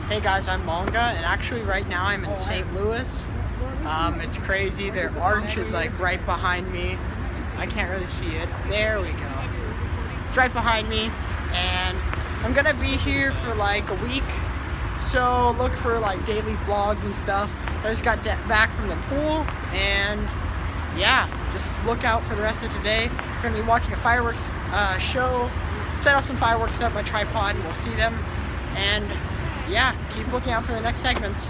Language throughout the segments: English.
Hey guys, I'm Manga, and actually right now I'm in St. Louis. It's crazy. The arch is like right behind me. I can't really see it. There we go. It's right behind me, and I'm gonna be here for like a week. So look for like daily vlogs and stuff. I just got back from the pool, and yeah, just look out for the rest of today. We're gonna be watching a fireworks show. Set off some fireworks, set up my tripod, and we'll see them. And yeah, keep looking out for the next segments.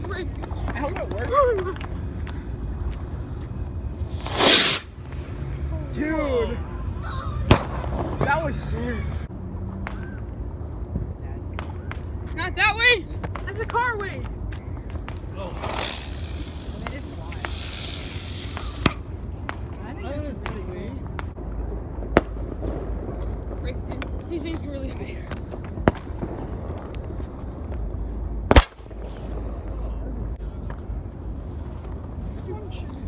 I hope it works. Dude, that was sick. Not that way. That's a car way. Oh. These things go really high.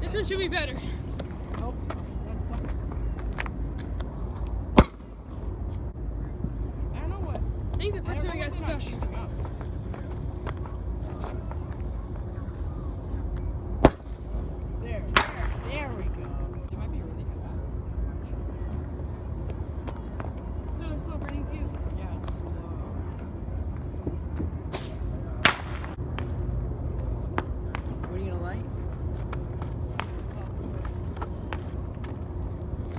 This one should be better. I don't know what. I think the first time I got stuck. There we go. It might be really good. It's really slow burning fuse. Yeah, it's slow. What are you gonna light?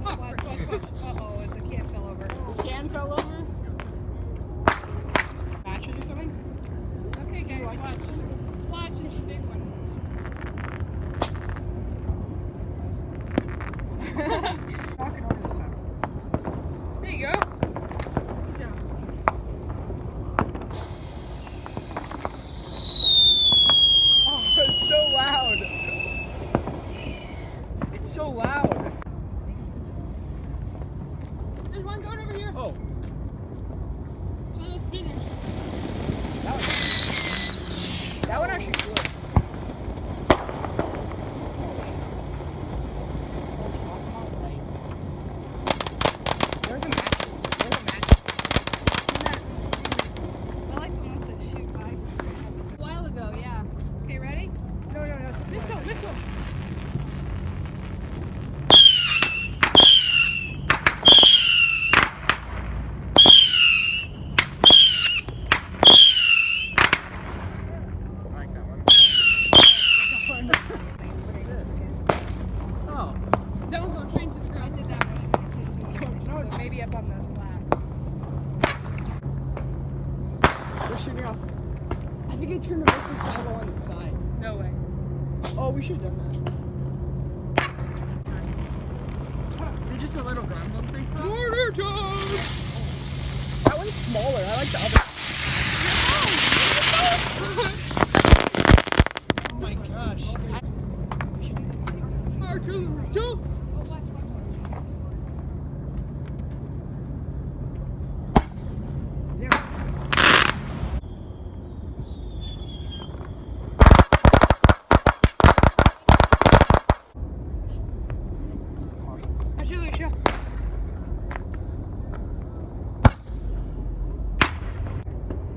Uh-oh, the can fell over. The can fell over? Matches or something? Okay, guys, watch. Watch, it's a big one. Walking over this side. There you go. Oh, it's so loud. It's so loud. There's one going over here. Oh. It's one of those spinners. That one actually good. Where are the matches? I like the ones that shoot by. A while ago, yeah. Okay, ready? No. Missile. I like that one. What's this? Oh. That one's going straight to the ground. I did that one. No, it's Maybe up on the flat. we're shooting off. I think I turned the missile salvo on its side. No way. Oh, we should have done that. They're just a little gun thing. Mortar time! That one's smaller. I like the other. Oh my gosh. Artillery. Artillery shot.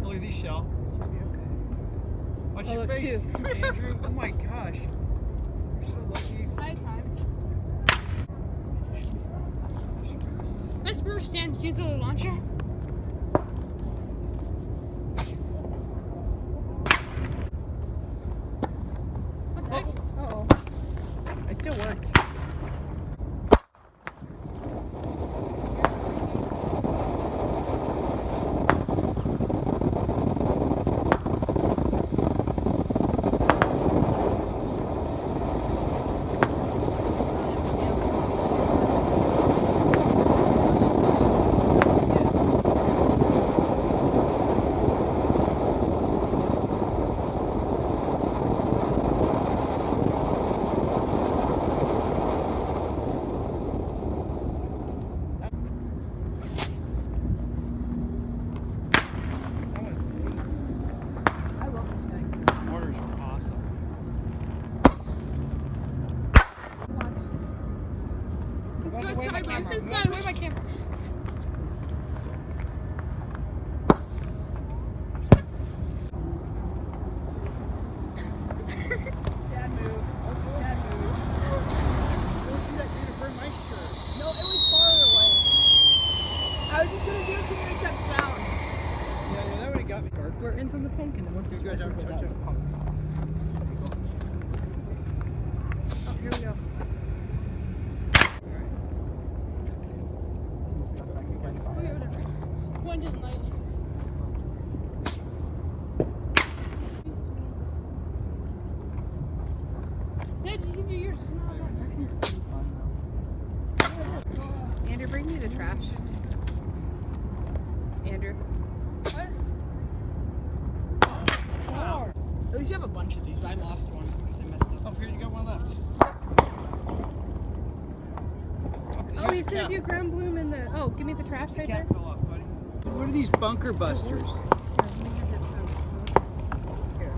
Look at these shell. Watch Oh, your look, face, two. Andrew. Oh my gosh. You're so lucky. High time. Pittsburgh stands to use a launcher. What the heck? Uh-oh. It still worked. what it got me? Sparkler ends on the punk, and then once the Just go sparkler down, goes touch out, it. the punk. Oh, here we go. Okay, whatever. One didn't light. Dad, you can do yours. It's not Andrew, bring me the trash. Andrew. What? At least you have a bunch of these, but I lost one because I messed up. Oh, here you got one left. Oh, he said you ground bloom in the. Oh, give me the trash right there. Cat fell off, buddy. What are these bunker busters? Here.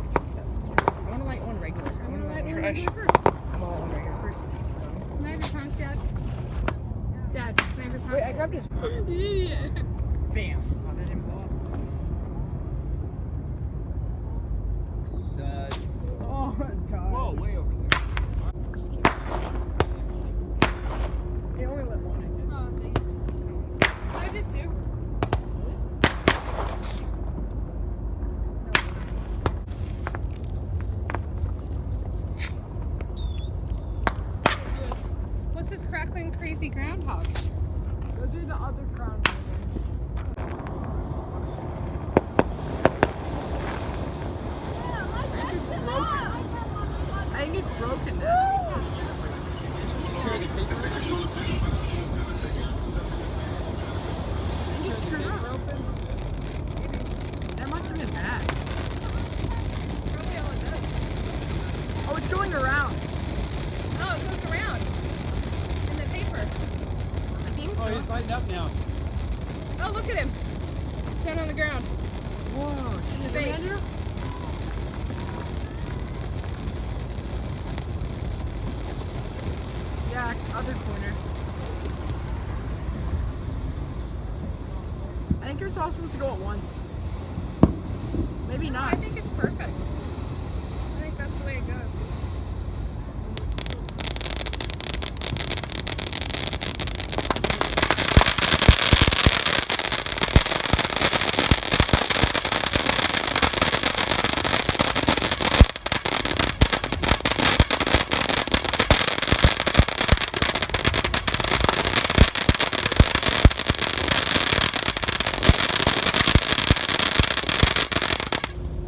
I want to light one regular. I want to light one Trash. regular. I want to light one regular first. So. Can I have your punk, Dad? Dad, can I have your punk? Wait, I grabbed his. Yeah. Bam. Oh, that didn't blow up. Oh, God. Whoa, way over there. They only lit one. Oh, dang it. I did too. What's this crackling crazy groundhog? Those are the other ground ones. I think it's broken now. I think it's screwed up. That must have been bad. Probably all it does. Oh, it's going around. Oh, it goes around. In the paper. I think so. Oh, he's lighting up now. Oh, look at him. Down on the ground. Whoa, In the shit, base. Andrew? Yeah, other corner. I think you're all supposed to go at once. Maybe not. I think it's perfect. I think that's the way it goes.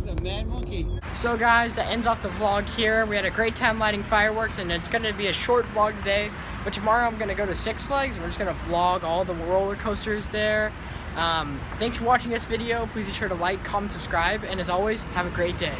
The mad monkey. So guys, that ends off the vlog here. We had a great time lighting fireworks, and it's going to be a short vlog today. But tomorrow I'm going to go to Six Flags, and we're just going to vlog all the roller coasters there. Thanks for watching this video. Please be sure to like, comment, subscribe, and as always, have a great day.